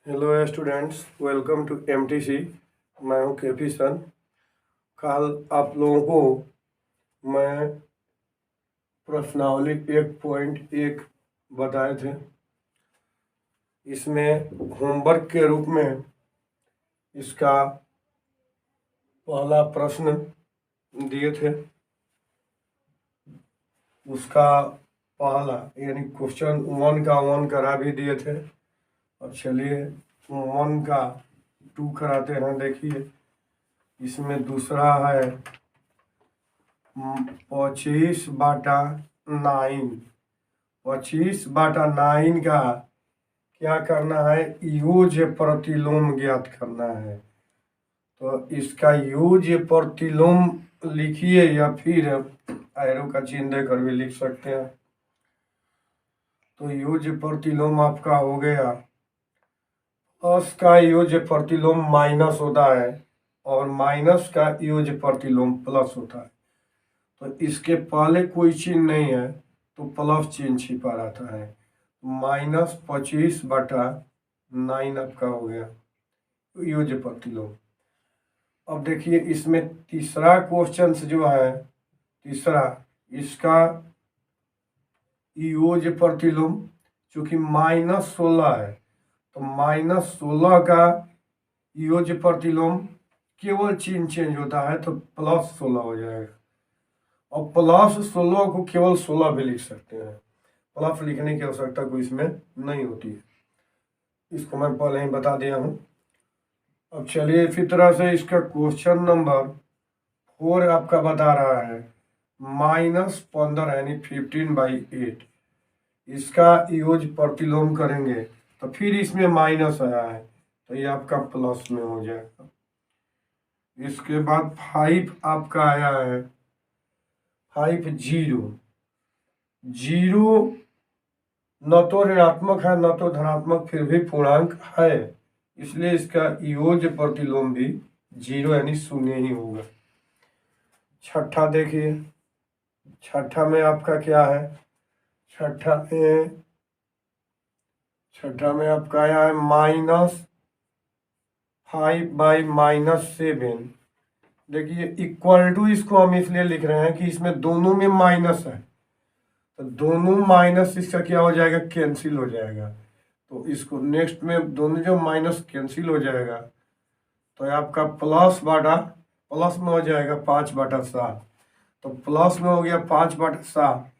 Hello students, welcome to MTC. मैं हूं KP सन। कल आप लोगों को मैं प्रश्नावली 1.1 बताए थे। इसमें होमवर्क के रूप में इसका पहला प्रश्न दिए थे। उसका पहला यानी क्वेश्चन 1 का 1 करा भी दिए थे। अब चलिए 1 का 2 कराते हैं। देखिए इसमें दूसरा है 25/9। 25/9 का क्या करना है? यूज प्रतिलोम ज्ञात करना है। तो इसका यूज प्रतिलोम लिखिए या फिर एरो का चिन्ह देकर भी लिख सकते हैं। तो यूज प्रतिलोम आपका हो गया, प्लस का यूज प्रतिलोम माइनस होता है और माइनस का यूज प्रतिलोम प्लस होता है। तो इसके पहले कोई चिन्ह नहीं है तो प्लस चिन्ह छिपा रहता है। -25/9 आपका हो गया यूज प्रतिलोम। अब देखिए इसमें तीसरा क्वेश्चन जो है, तीसरा इसका यूज प्रतिलोम चूंकि -16 है तो -16 का यूज प्रतिलोम केवल चिन्ह चेंज होता है तो +16 हो जाएगा। और +16 को केवल 16 भी लिख सकते हैं, प्लस लिखने की आवश्यकता कोई इसमें नहीं होती है। इसको मैं पहले ही बता दिया हूँ। अब चलिए इसी तरह से इसका क्वेश्चन नंबर 4 आपका बता रहा है -15 यानी 15/8। इसका यूज प्रतिलोम करेंगे तो फिर इसमें माइनस आया है तो ये आपका प्लस में हो जाएगा। इसके बाद 5 आपका आया है 5 जीरो न तो ऋणात्मक है न तो धनात्मक, फिर भी पूर्णांक है, इसलिए इसका यूज प्रतिलोम भी 0 यानी 0 ही होगा। छठा देखिए, छठा में आपका क्या है? छठा में आपका आया है -5/-7। देखिए इक्वल टू इसको हम इसलिए लिख रहे हैं कि इसमें दोनों में माइनस है तो दोनों माइनस इसका क्या हो जाएगा? कैंसिल हो जाएगा। तो इसको नेक्स्ट में दोनों जो माइनस कैंसिल हो जाएगा तो आपका प्लस में हो जाएगा 5/7। तो प्लस में हो गया 5/7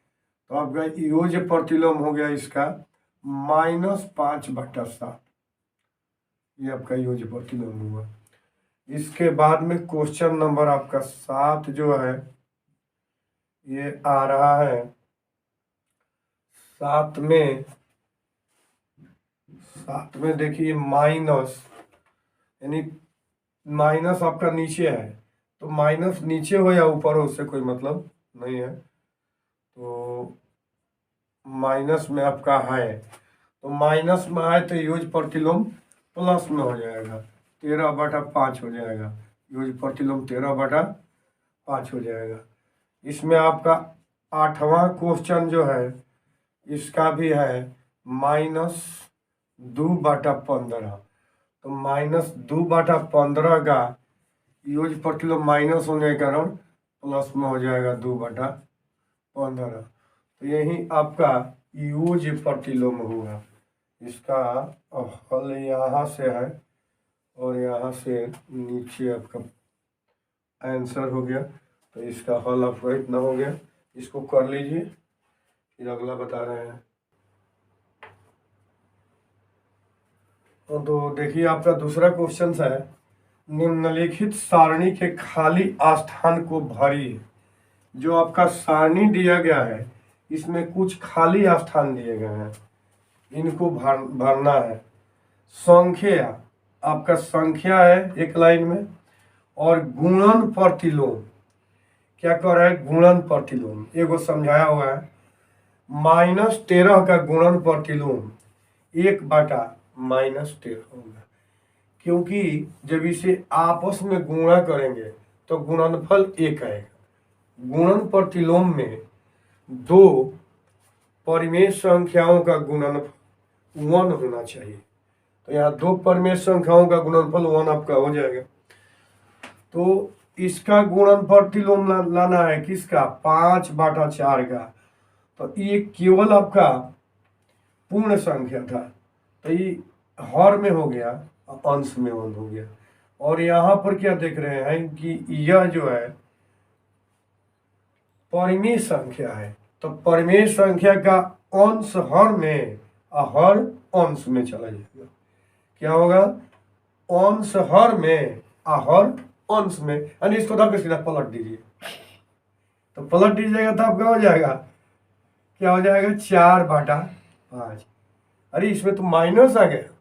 तो आपका यूज प्रतिलोम हो गया इसका -5/7। ये आपका यूज प्रतिलोम हुआ। इसके बाद में क्वेश्चन नंबर आपका 7 जो है ये आ रहा है। 7 में देखिए माइनस यानी माइनस आपका नीचे है तो माइनस नीचे हो या ऊपर हो उससे कोई मतलब नहीं है। तो माइनस में आपका है तो माइनस में आए तो यूज प्रतिलोम प्लस में हो जाएगा, 13/5 हो जाएगा। यूज प्रतिलोम 13/5 हो जाएगा। इसमें आपका 8वां क्वेश्चन जो है इसका भी है -2/15। तो -2/15 का यूज प्रतिलोम माइनस होने के कारण प्लस में हो जाएगा 2/15। तो यही आपका यूज प्रतिलोम हुआ। इसका हल यहाँ से है और यहाँ से नीचे आपका आंसर हो गया। तो इसका हल आपका इतना हो गया। इसको कर लीजिए, फिर अगला बता रहे हैं। तो देखिए आपका दूसरा क्वेश्चन है, निम्नलिखित सारणी के खाली स्थान को भरिए। जो आपका सारणी दिया गया है इसमें कुछ खाली स्थान दिए गए हैं, इनको भरना है। संख्या आपका संख्या है एक लाइन में और गुणन प्रतिलोम क्या कर रहा है? गुणन प्रतिलोम एगो समझाया हुआ है। -13 का गुणन प्रतिलोम 1/-13 होगा, क्योंकि जब इसे आपस में गुणा करेंगे तो गुणनफल 1 आएगा। गुणन प्रतिलोम में दो परिमेय संख्याओं का गुणनफल 1 होना चाहिए। तो यहाँ दो परिमेय संख्याओं का गुणनफल 1 आपका हो जाएगा। तो इसका गुणन प्रतिलोम लाना है किसका, 5/4 का। तो ये केवल आपका पूर्ण संख्या था, तो ये हर में हो गया, अंश में 1 हो गया। और यहाँ पर क्या देख रहे हैं कि यह जो है परिमेय संख्या है, तो परिमेय संख्या का अंश हर में और हर अंश में चला जाएगा। क्या होगा, अंश हर में और हर अंश में, यानी इसको तो सीधा पलट दीजिए, तो पलट दीजिएगा तो आपका हो जाएगा, क्या हो जाएगा, 4/5। अरे इसमें तो माइनस आ गया।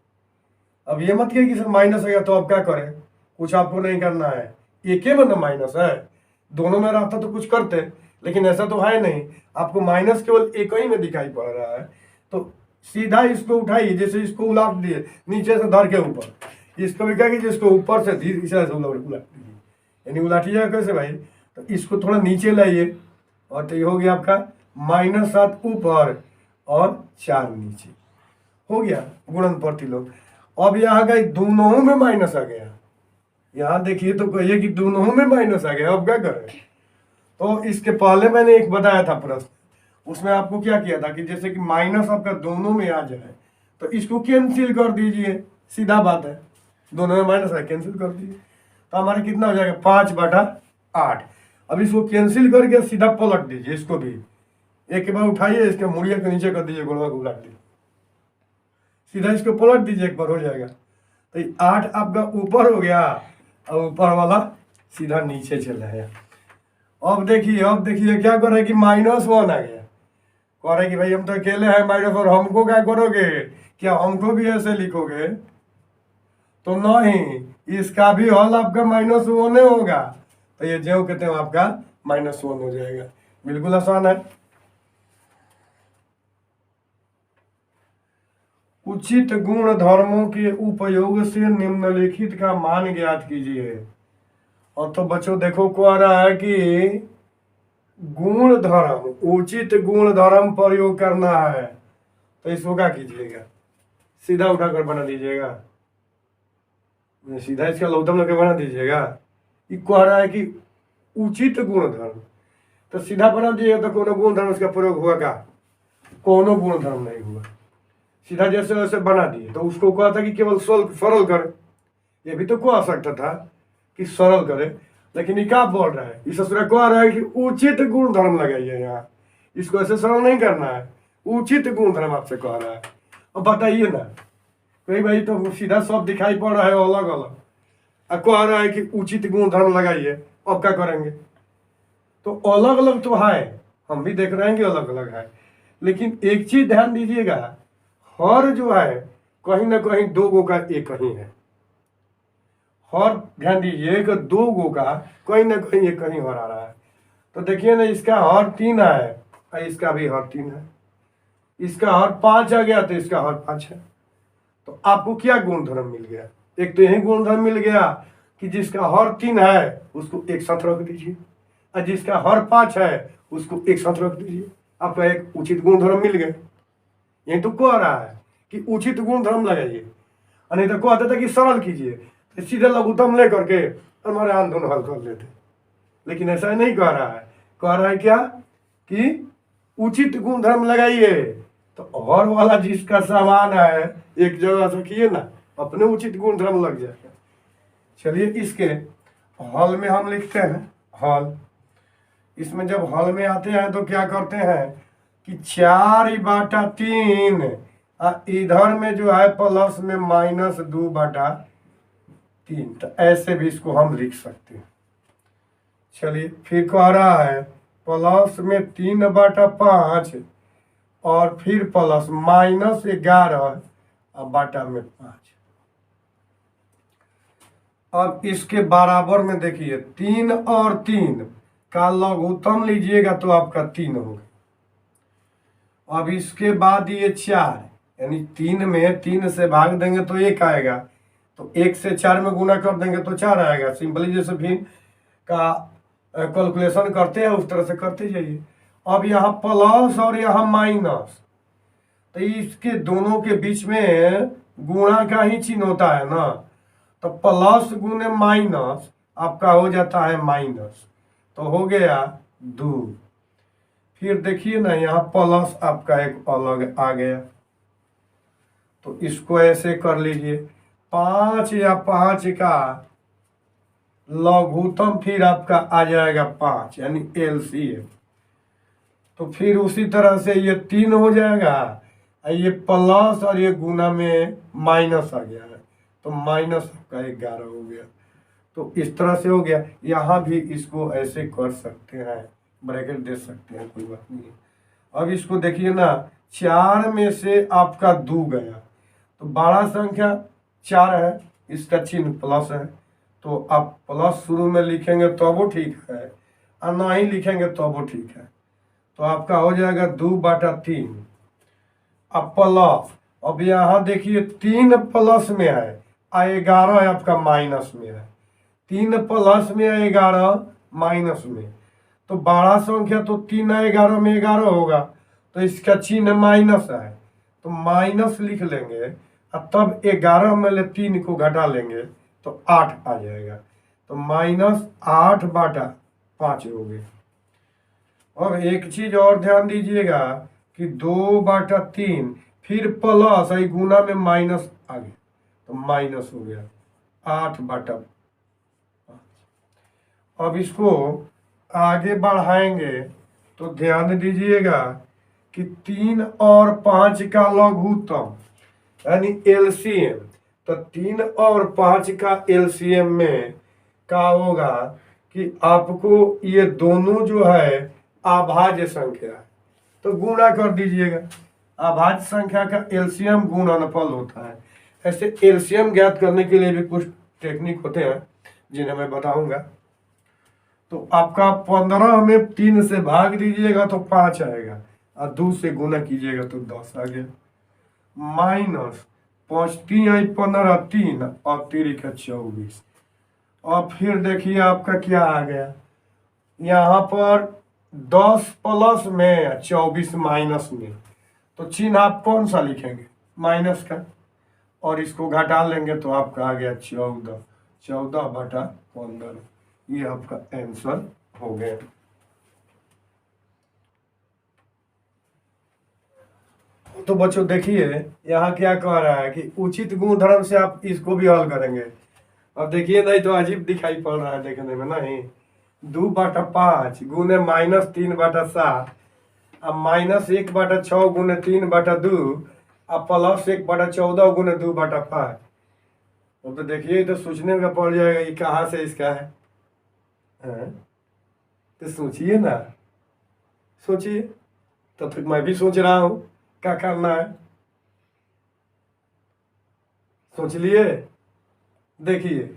अब ये मत कहिए कि सर माइनस आ गया तो अब क्या करें, कुछ आपको नहीं करना है, एक ही में ना माइनस है, दोनों में रहता तो कुछ करते, लेकिन ऐसा तो है नहीं, आपको माइनस केवल एक ही में दिखाई पड़ रहा है। तो सीधा इसको उठाइए, जैसे इसको उलट दिए नीचे से धर के ऊपर, इसको भी कहेंगे जिसको ऊपर से धीरे से उलट दीजिए, यानी उलटिएगा कैसे भाई, तो इसको थोड़ा नीचे लाइए और तो ये हो गया आपका -7 ऊपर और 4 नीचे, हो गया गुणन प्रतिलोम। अब यहाँ का दोनों में माइनस आ गया, यहाँ देखिए तो कहिए कि दोनों में माइनस आ गया, अब क्या करें। तो इसके पहले मैंने एक बताया था प्रश्न, उसमें आपको क्या किया था कि जैसे कि माइनस आपका दोनों में आ जाए तो इसको कैंसिल कर दीजिए, सीधा बात है, दोनों में माइनस है कैंसिल कर दीजिए, तो हमारा कितना हो जाएगा, 5/8। अब इसको कैंसिल करके सीधा पलट दीजिए, इसको भी एक के बाद उठाइए, इसके मुड़िया के नीचे कर दीजिए, गोलवा को उलट दीजिए, सीधा इसको पलट दीजिए, एक बार हो जाएगा। तो 8 आपका ऊपर हो गया और ऊपर वाला सीधा नीचे चला गया। अब देखिए क्या कर रहे हैं कि -1 आ गया, कह रहे कि भाई हम तो अकेले हैं माइनस, और हमको क्या करोगे, क्या हमको भी ऐसे लिखोगे, तो नहीं, इसका भी हल आपका -1 होगा, तो ये जो कहते हैं आपका -1 हो जाएगा, बिल्कुल आसान है। उचित गुण धर्मों के उपयोग से निम्नलिखित का मान ज्ञात कीजिए। और तो बच्चों देखो कह रहा है कि गुण धर्म, उचित गुण धर्म प्रयोग करना है, तो इसको क्या कीजिएगा, सीधा उठाकर बना दीजिएगा, सीधा इसका लौतम लगे बना दीजिएगा। ये कह रहा है कि उचित गुण धर्म, तो सीधा बना दीजिएगा, तो कोनो गुण धर्म इसका प्रयोग हुआ क्या, कोनो गुण धर्म नहीं हुआ, सीधा जैसे वैसे बना दिए। तो उसको कहा था कि केवल सरल करे, ये भी तो कह सकता था कि सरल करे, लेकिन ये क्या बोल रहा है, इस ससुरा कह रहा है कि उचित गुण धर्म लगाइए, यहाँ इसको ऐसे सरल नहीं करना है, उचित गुण धर्म आपसे कह रहा है। अब बताइए ना, कहीं भाई तो सीधा सब दिखाई पड़ रहा है अलग अलग, अब कह रहा है कि उचित गुण धर्म लगाइए, अब क्या करेंगे, तो अलग अलग तो है, हम भी देख रहे हैं कि अलग अलग है, लेकिन एक चीज ध्यान दीजिएगा, हर जो है कहीं ना कहीं दो गो का एक ही है, हर ध्यान दीजिए कि 2 गो का कहीं ना कहीं एक कहीं हर आ रहा है। तो देखिए ना, इसका हर 3 है और इसका भी हर 3 है, इसका हर 5 आ गया तो इसका हर 5 है। तो आपको क्या गुणधर्म मिल गया, एक तो यही गुणधर्म मिल गया कि जिसका हर 3 है उसको एक साथ रख दीजिए, और जिसका हर 5 है उसको एक साथ रख दीजिए, आपका एक उचित गुणधर्म मिल गया। यही तो कह रहा है कि उचित गुणधर्म लगाइए, और नहीं तो कहता था कि सरल कीजिए, तो सीधे लघुत्तम ले करके हमारे आंदोलन हल कर लेते, लेकिन ऐसा नहीं कह रहा है, कह रहा है क्या कि उचित गुणधर्म लगाइए, तो हर वाला जिसका सामान है एक जगह से किए ना, अपने उचित गुणधर्म लग जाएगा। चलिए इसके हल में हम लिखते हैं, हल, इसमें जब हल में आते हैं तो क्या करते हैं कि 4/3, इधर में जो है प्लस में -2/3, तो ऐसे भी इसको हम लिख सकते हैं। चलिए फिर कह रहा है प्लस में 3/5 और फिर प्लस -11 और बटा में 5। अब इसके बराबर में देखिए 3 और 3 का लघुत्तम लीजिएगा तो आपका 3 होगा। अब इसके बाद ये 4, यानी 3 में 3 से भाग देंगे तो 1 आएगा, तो 1 से 4 में गुना कर देंगे तो 4 आएगा। सिंपली जैसे भी का कैलकुलेशन करते हैं उस तरह से करते जाइए। अब यहाँ प्लस और यहाँ माइनस, तो इसके दोनों के बीच में गुणा का ही चिन्ह होता है ना, तो प्लस गुने माइनस आपका हो जाता है माइनस, तो हो गया 2। फिर देखिए ना यहाँ प्लस आपका एक अलग आ गया, तो इसको ऐसे कर लीजिए 5 या 5 का लघुत्तम फिर आपका आ जाएगा 5 यानी एलसीएम। तो फिर उसी तरह से ये 3 हो जाएगा, ये प्लस और ये गुना में माइनस आ गया है, तो माइनस का 11 हो गया। तो इस तरह से हो गया। यहाँ भी इसको ऐसे कर सकते हैं, ब्रैकेट दे सकते हैं, कोई बात नहीं है। अब इसको देखिए ना, 4 में से आपका 2 गया, तो बड़ा संख्या 4 है, इसका चिन्ह प्लस है, तो आप प्लस शुरू में लिखेंगे तो वो ठीक है, और ना ही लिखेंगे तो वो ठीक है। तो आपका हो जाएगा 2/3। अब प्लस, अब यहाँ देखिए 3 प्लस में है और 11 आपका माइनस में है, 3 प्लस में 11 माइनस में, तो बड़ा संख्या तो 3 11 में 11 होगा, तो इसका चिन्ह माइनस है, तो माइनस लिख लेंगे और तब 11 में ले 3 को घटा लेंगे तो 8 आ जाएगा, तो -8/5 हो गए। अब एक चीज और ध्यान दीजिएगा कि 2/3 फिर प्लस आई गुना में माइनस आ गया, तो माइनस हो गया 8/5। अब इसको आगे बढ़ाएंगे तो ध्यान दीजिएगा कि 3 और 5 का लघुत्तम यानी एलसीएम, तो 3 और 5 का एलसीएम में क्या होगा कि आपको ये दोनों जो है अभाज्य संख्या है, तो गुणा कर दीजिएगा। अभाज्य संख्या का एलसीएम गुणनफल होता है। ऐसे एलसीएम ज्ञात करने के लिए भी कुछ टेक्निक होते हैं जिन्हें मैं बताऊंगा। तो आपका 15 में 3 से भाग दीजिएगा तो 5 आएगा, और 2 से गुना कीजिएगा तो 10 आ गया, माइनस 5 3 आई 15, 3 और 3 का 24। और फिर देखिए आपका क्या आ गया, यहाँ पर 10 प्लस में 24 माइनस में, तो चिन्ह आप कौन सा लिखेंगे, माइनस का, और इसको घटा लेंगे तो आपका आ गया 14, 14/15। ये आपका आंसर हो गया। तो बच्चों देखिए यहाँ क्या कह रहा है कि उचित गुणधर्म से आप इसको भी हल करेंगे। अब देखिए नहीं तो अजीब दिखाई पड़ रहा है देखने में, नहीं 2/5 गुने -3/7 अब -1/6 गुने 3/2 अब प्लस 1/14 गुने 2/5। अब तो देखिए तो सोचने का पड़ जाएगा ये कहाँ से इसका है, तो सोचिए ना, सोचिए। तो फिर मैं भी सोच रहा हूँ क्या करना है, सोच लिए। देखिए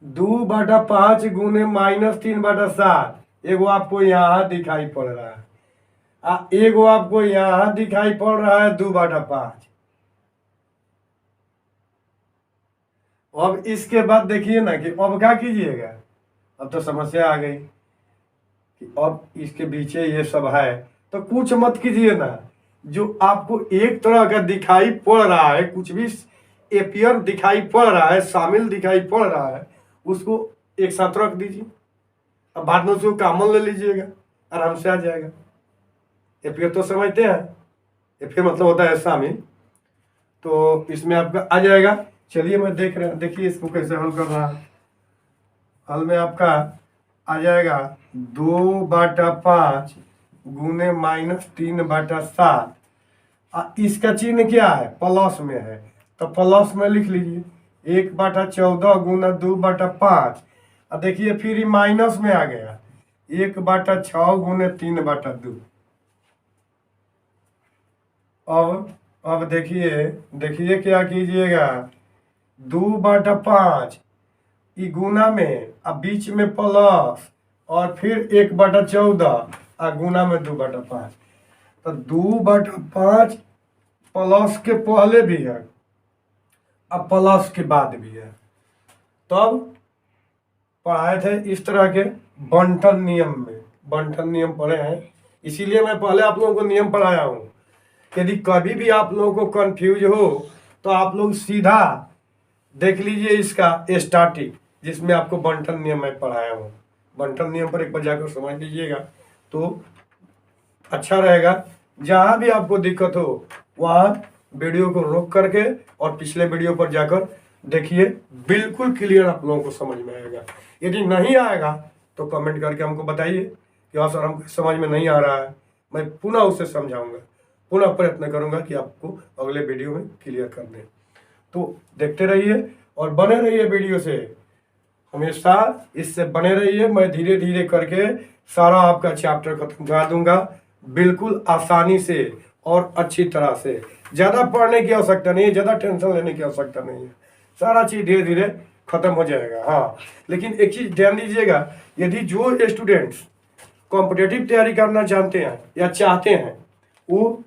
2/5 गुने -3/7 एगो आपको यहाँ दिखाई पड़ रहा है, एगो आपको यहाँ दिखाई पड़ रहा है 2/5। अब इसके बाद देखिए ना कि अब क्या कीजिएगा, अब तो समस्या आ गई कि अब इसके पीछे ये सब है, तो कुछ मत कीजिए ना, जो आपको एक तरह का दिखाई पड़ रहा है, कुछ भी एपियर दिखाई पड़ रहा है, शामिल दिखाई पड़ रहा है, उसको एक साथ रख दीजिए, अब बाद में उसको कॉमन ले लीजिएगा, आराम से आ जाएगा। एपियर तो समझते हैं, एपियर मतलब होता है शामिल, तो इसमें आपका आ जाएगा। चलिए मैं देखिए इसको कैसे हल कर रहा है। हल में आपका आ जाएगा 2/5 गुने -3/7, इसका चिन्ह क्या है, प्लस में है, तो प्लस में लिख लीजिए 1/14 गुना 2/5, और देखिए फिर ही माइनस में आ गया 1/6 गुने 3/2। अब देखिए क्या कीजिएगा, 2/5 गुना में अब बीच में प्लस और फिर 1/14 और गुना में 2/5, तो 2/5 प्लस के पहले भी है अब प्लस के बाद भी है। तब पढ़ाए थे इस तरह के बंटन नियम में, बंटन नियम पढ़े हैं, इसीलिए मैं पहले आप लोगों को नियम पढ़ाया हूँ। यदि कभी भी आप लोगों को कंफ्यूज हो तो आप लोग सीधा देख लीजिए इसका स्टैटिक, जिसमें आपको बंटन नियम मैं पढ़ाया हूँ। बंटन नियम पर एक बार जाकर समझ लीजिएगा तो अच्छा रहेगा। जहाँ भी आपको दिक्कत हो वहाँ वीडियो को रोक करके और पिछले वीडियो पर जाकर देखिए, बिल्कुल क्लियर आप लोगों को समझ में आएगा। यदि नहीं आएगा तो कमेंट करके हमको बताइए कि हाँ सर हमको समझ में नहीं आ रहा है, मैं पुनः उसे समझाऊंगा, पुनः प्रयत्न करूंगा कि आपको अगले वीडियो में क्लियर कर दें। तो देखते रहिए और बने रहिए वीडियो से, हमेशा इससे बने रहिए। मैं धीरे धीरे करके सारा आपका चैप्टर खत्म करा दूंगा, बिल्कुल आसानी से और अच्छी तरह से। ज़्यादा पढ़ने की आवश्यकता नहीं है, ज़्यादा टेंशन लेने की आवश्यकता नहीं है, सारा चीज़ धीरे धीरे खत्म हो जाएगा। हाँ, लेकिन एक चीज़ ध्यान दीजिएगा, यदि जो स्टूडेंट्स कॉम्पिटेटिव तैयारी करना जानते हैं या चाहते हैं, वो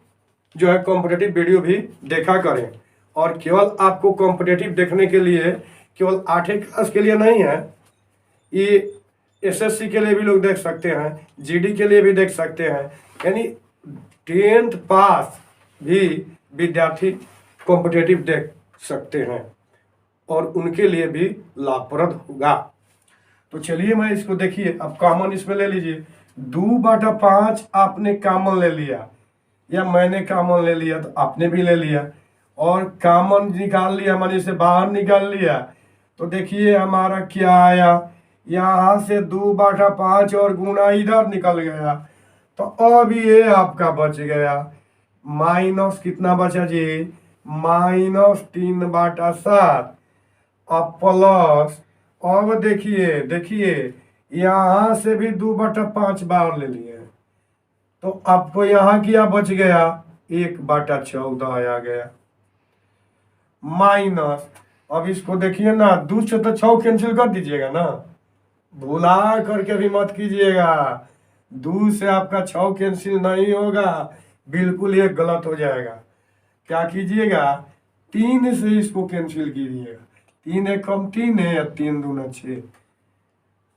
जो है कॉम्पिटेटिव वीडियो भी देखा करें। और केवल आपको कॉम्पिटेटिव देखने के लिए केवल 8वीं क्लास के लिए नहीं है, ये एसएससी के लिए भी लोग देख सकते हैं, जीडी के लिए भी देख सकते हैं, यानी 10th पास भी विद्यार्थी कॉम्पिटेटिव देख सकते हैं और उनके लिए भी लाभप्रद होगा। तो चलिए मैं इसको देखिए, अब कॉमन इसमें ले लीजिए। 2/5 आपने कॉमन ले लिया या मैंने कॉमन ले लिया, तो आपने भी ले लिया और कॉमन निकाल लिया, मैंने इसे बाहर निकाल लिया। तो देखिए हमारा क्या आया, यहाँ से 2/5 और गुना इधर निकल गया, तो अब ये आपका बच गया माइनस कितना बचा जी, -3/7। अब प्लस, अब देखिए यहाँ से भी 2/5 बाहर ले लिए, तो आपको यहाँ क्या बच गया, 1/14 आ गया माइनस। अब इसको देखिए ना, 2 से तो 6 कैंसिल कर दीजिएगा ना, भुला करके भी मत कीजिएगा। 2 से आपका 6 कैंसिल नहीं होगा, बिल्कुल ये गलत हो जाएगा। क्या कीजिएगा, 3 से इसको कैंसिल कीजिएगा। 3 एक कम 3 है या 3 दूना 6,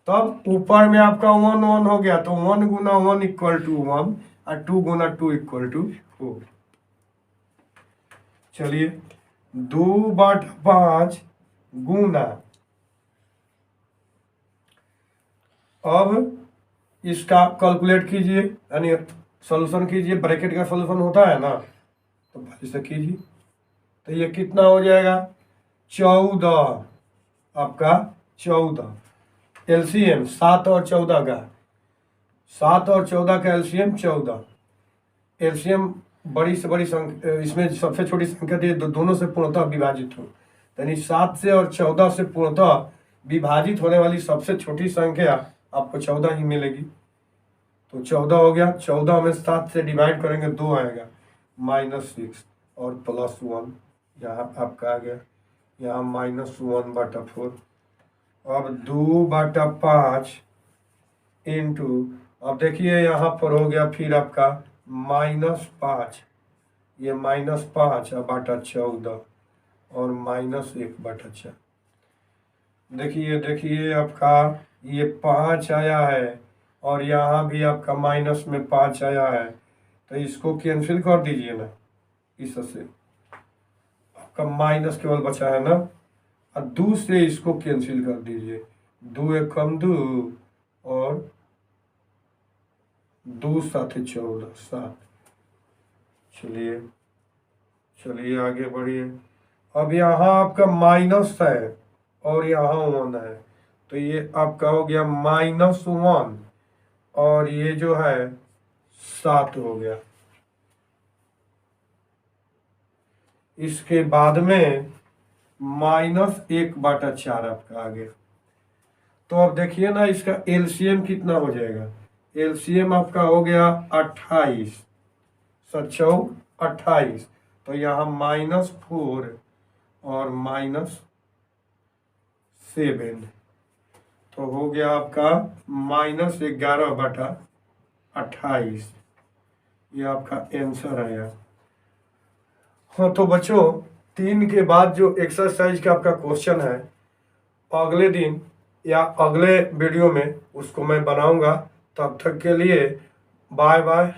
तब ऊपर में आपका 1 1 हो गया, तो 1 गुना 1 इक्वल टू 1 और 2 गुना 2 इक्वल टू 4। चलिए 2/5 गुना, अब इसका कैलकुलेट कीजिए, यानी सॉल्यूशन कीजिए। ब्रैकेट का सॉल्यूशन होता है ना, तो भाई से कीजिए, तो ये कितना हो जाएगा, 14। आपका 14 एलसीएम 7 और 14 का, 7 और 14 का एलसीएम 14। एलसीएम बड़ी से बड़ी संख्या, इसमें सबसे छोटी संख्या थी, दोनों से पूर्णतः विभाजित हो, यानी 7 से और 14 से पूर्णतः विभाजित होने वाली सबसे छोटी संख्या आपको 14 ही मिलेगी। तो 14 हो गया, 14 में 7 से डिवाइड करेंगे 2 आएगा, -6 और +1 यहाँ आपका आ गया, यहाँ -1/4। अब 2/5 इंटू, अब देखिए यहाँ पर हो गया फिर आपका -5, ये -5/14 और -1/4। देखिए आपका ये 5 आया है और यहाँ भी आपका माइनस में 5 आया है, तो इसको कैंसिल कर दीजिए ना, इससे आपका माइनस केवल बचा है ना, और 2 से इसको कैंसिल कर दीजिए। 2 एक कम 2 और 2 7 14 7। चलिए आगे बढ़िए। अब यहाँ आपका माइनस है और यहाँ 1 है, तो ये आपका हो गया -1 और ये जो है 7 हो गया। इसके बाद में -1/4 आपका आ गया। तो अब देखिए ना, इसका एलसीएम कितना हो जाएगा, एलसीएम आपका हो गया 28, 28, तो यहाँ -4 और -7, तो हो गया आपका -11/28। ये आपका आंसर आया। हाँ तो बच्चों, 3 के बाद जो एक्सरसाइज का आपका क्वेश्चन है, अगले दिन या अगले वीडियो में उसको मैं बनाऊंगा। तब तक के लिए बाय बाय।